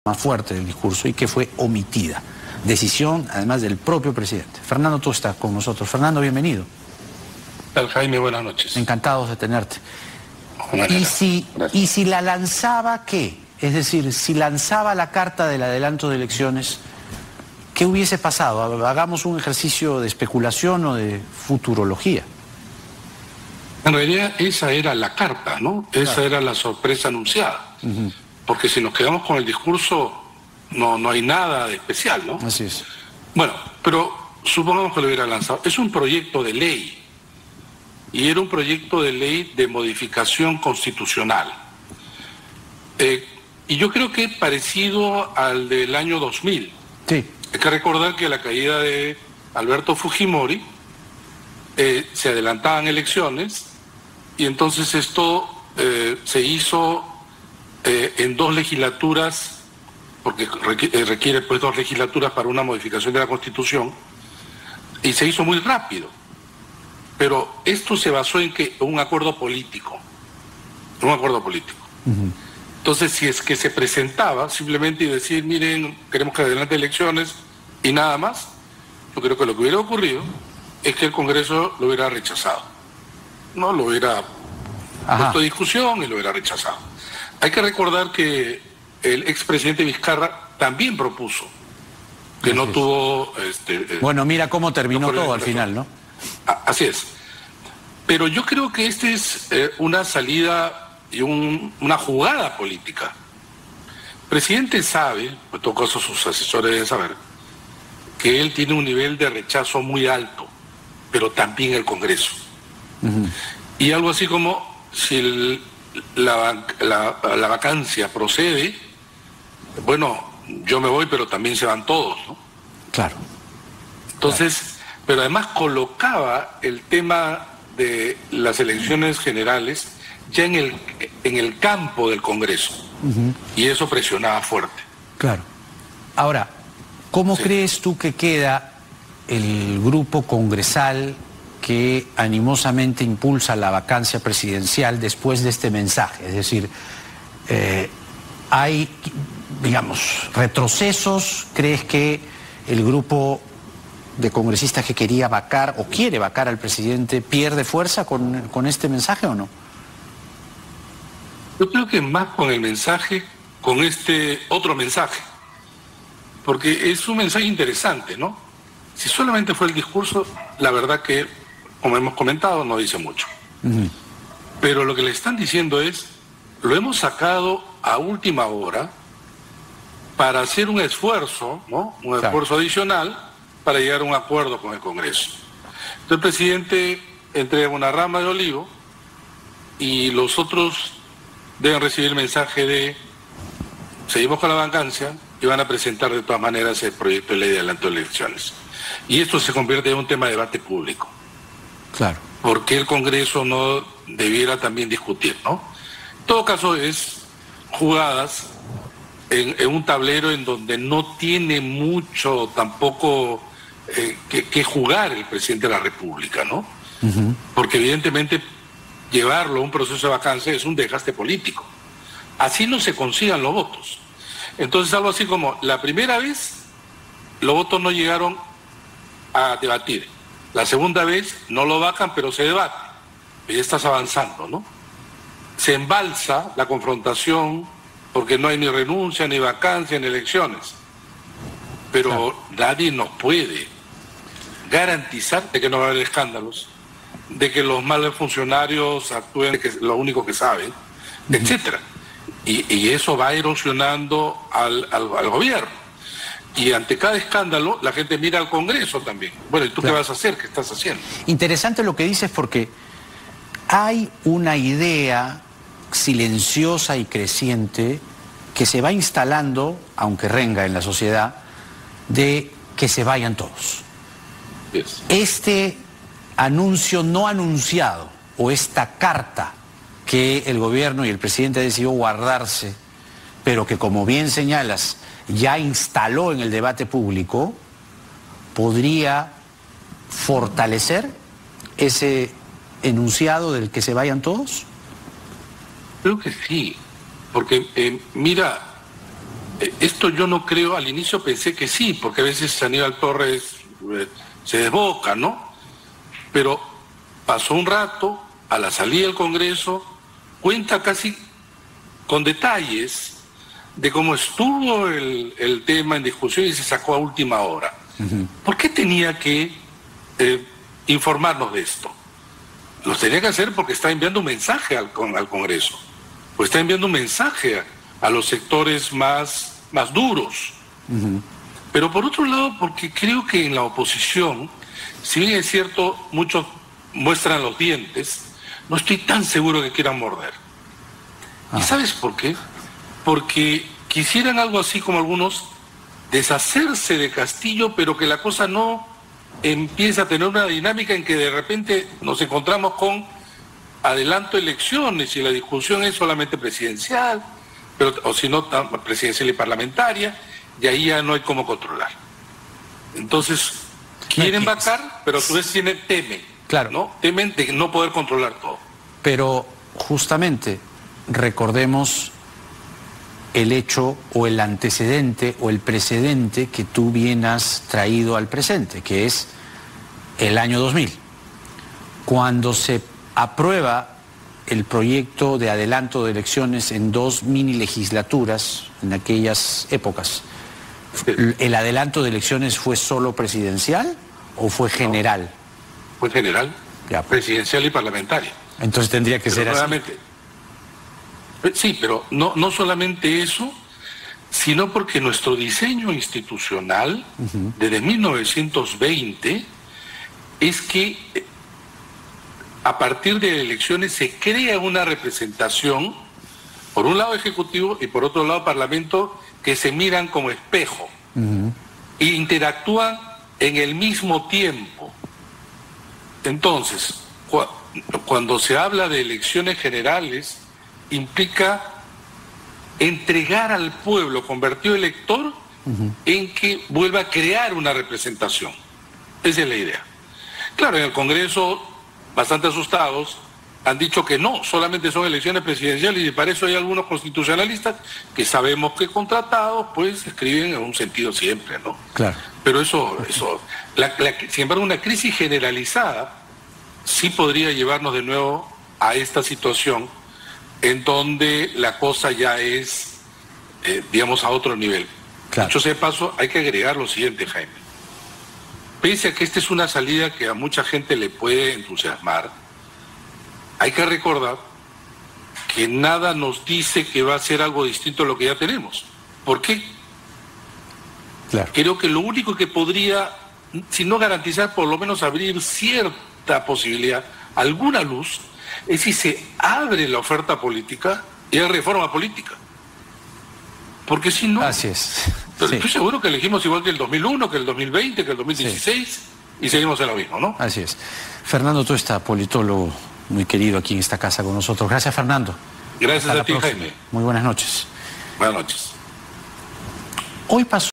más fuerte del discurso y que fue omitida. Decisión, además, del propio presidente. Fernando, tú estás con nosotros. Fernando, bienvenido. ¿Qué tal, Jaime? Buenas noches. Encantados de tenerte. Gracias. ¿Y si la lanzaba qué? Es decir, si lanzaba la carta del adelanto de elecciones, ¿qué hubiese pasado? Hagamos un ejercicio de especulación o de futurología. En realidad esa era la carta, ¿no? Esa era la sorpresa anunciada. Porque si nos quedamos con el discurso, no hay nada de especial, ¿no? Así es. Bueno, pero supongamos que lo hubiera lanzado. Es un proyecto de ley. Y era un proyecto de ley de modificación constitucional. Y yo creo que parecido al del año 2000. Sí. Hay que recordar que a la caída de Alberto Fujimori se adelantaban elecciones y entonces esto se hizo en 2 legislaturas, porque requiere pues 2 legislaturas para una modificación de la Constitución, y se hizo muy rápido. Pero esto se basó en que un acuerdo político. Entonces, si es que se presentaba simplemente y decir, miren, queremos que adelante elecciones y nada más, yo creo que lo que hubiera ocurrido es que el Congreso lo hubiera rechazado. No lo hubiera puesto a discusión y lo hubiera rechazado. Hay que recordar que el expresidente Vizcarra también propuso, que no tuvo... Bueno, mira cómo terminó todo al final, ¿no? Así es. Pero yo creo que esta es una salida y una jugada política. El presidente sabe, en todo caso sus asesores deben saber, que él tiene un nivel de rechazo muy alto, pero también el Congreso. Y algo así como, si la vacancia procede, bueno, yo me voy, pero también se van todos, ¿no? Claro. Entonces, pero además colocaba el tema de las elecciones generales ya en el campo del Congreso. Y eso presionaba fuerte. Claro. Ahora, ¿cómo crees tú que queda el grupo congresal que animosamente impulsa la vacancia presidencial después de este mensaje? Es decir, ¿hay, digamos, retrocesos? ¿Crees que el grupo de congresistas que quería vacar o quiere vacar al presidente pierde fuerza con este mensaje o no? Yo creo que más con el mensaje, con este otro mensaje, porque es un mensaje interesante, ¿no? Si solamente fue el discurso, la verdad que, como hemos comentado, no dice mucho. Pero lo que le están diciendo es, lo hemos sacado a última hora para hacer un esfuerzo, ¿no? Un esfuerzo adicional para llegar a un acuerdo con el Congreso. Entonces el presidente entrega una rama de olivo y los otros deben recibir el mensaje de seguimos con la vacancia y van a presentar de todas maneras el proyecto de ley de adelanto de elecciones. Y esto se convierte en un tema de debate público. Claro. Porque el Congreso no debiera también discutir, ¿no? En todo caso es jugadas en un tablero en donde no tiene mucho tampoco que jugar el presidente de la República, ¿no? Porque evidentemente llevarlo a un proceso de vacancia es un desgaste político. Así no se consigan los votos. Entonces algo así como, la primera vez los votos no llegaron a debatir. La segunda vez no lo vacan, pero se debate. Y ya estás avanzando, ¿no? Se embalsa la confrontación porque no hay ni renuncia, ni vacancia, ni elecciones. Pero nadie nos puede garantizar de que no va a haber escándalos, de que los malos funcionarios actúen, que es lo único que saben, etcétera. Y eso va erosionando al gobierno. Y ante cada escándalo, la gente mira al Congreso también. Bueno, ¿y tú qué vas a hacer? ¿Qué estás haciendo? Interesante lo que dices porque hay una idea silenciosa y creciente que se va instalando, aunque renga en la sociedad, de que se vayan todos. Este anuncio no anunciado o esta carta que el gobierno y el presidente decidió guardarse, pero que, como bien señalas, ya instaló en el debate público, podría fortalecer ese enunciado del que se vayan todos. Creo que sí, porque mira, Esto yo no creo, al inicio pensé que sí, porque a veces Aníbal Torres se desboca, ¿no? Pero pasó un rato, a la salida del Congreso, cuenta casi con detalles de cómo estuvo el tema en discusión y se sacó a última hora. ¿Por qué tenía que informarnos de esto? Los tenía que hacer porque está enviando un mensaje al Congreso, pues está enviando un mensaje a los sectores más duros. Pero por otro lado, porque creo que en la oposición, si bien es cierto, muchos muestran los dientes, no estoy tan seguro que quieran morder. ¿Y sabes por qué? Porque quisieran algo así como algunos, deshacerse de Castillo, pero que la cosa no empieza a tener una dinámica en que de repente nos encontramos con adelanto de elecciones y la discusión es solamente presidencial, o si no, presidencial y parlamentaria, y ahí ya no hay cómo controlar. Entonces, quieren vacar, pero a su vez temen, claro, ¿no? Temen de no poder controlar todo. Pero justamente recordemos el hecho o el antecedente o el precedente que tú bien has traído al presente, que es el año 2000, cuando se aprueba el proyecto de adelanto de elecciones en 2 mini legislaturas en aquellas épocas. ¿El adelanto de elecciones fue solo presidencial o fue general? No, fue general, ya, presidencial y parlamentaria. Entonces tendría que ser nuevamente, así. Sí, pero no solamente eso, sino porque nuestro diseño institucional desde 1920 es que a partir de elecciones se crea una representación, por un lado ejecutivo y por otro lado parlamento, que se miran como espejo e interactúan en el mismo tiempo. Entonces, cuando se habla de elecciones generales, implica entregar al pueblo convertido elector en que vuelva a crear una representación. Esa es la idea. Claro, en el Congreso, bastante asustados, han dicho que no, solamente son elecciones presidenciales y para eso hay algunos constitucionalistas que sabemos que contratados pues escriben en un sentido siempre, ¿no? Claro. Pero sin embargo, una crisis generalizada sí podría llevarnos de nuevo a esta situación en donde la cosa ya es, digamos, a otro nivel. Claro. Dicho sea de paso, hay que agregar lo siguiente, Jaime. Pese a que esta es una salida que a mucha gente le puede entusiasmar, hay que recordar que nada nos dice que va a ser algo distinto a lo que ya tenemos. ¿Por qué? Claro. Creo que lo único que podría, si no garantizar, por lo menos abrir cierta posibilidad, alguna luz, es si se abre la oferta política y hay reforma política. Porque si no... Así es. Pero estoy seguro que elegimos igual que el 2001, que el 2020, que el 2016, y seguimos en lo mismo, ¿no? Así es. Fernando Tuesta, politólogo muy querido aquí en esta casa con nosotros. Gracias, Fernando. Gracias Hasta a ti, próxima. Jaime. Muy buenas noches. Buenas noches. Hoy pasó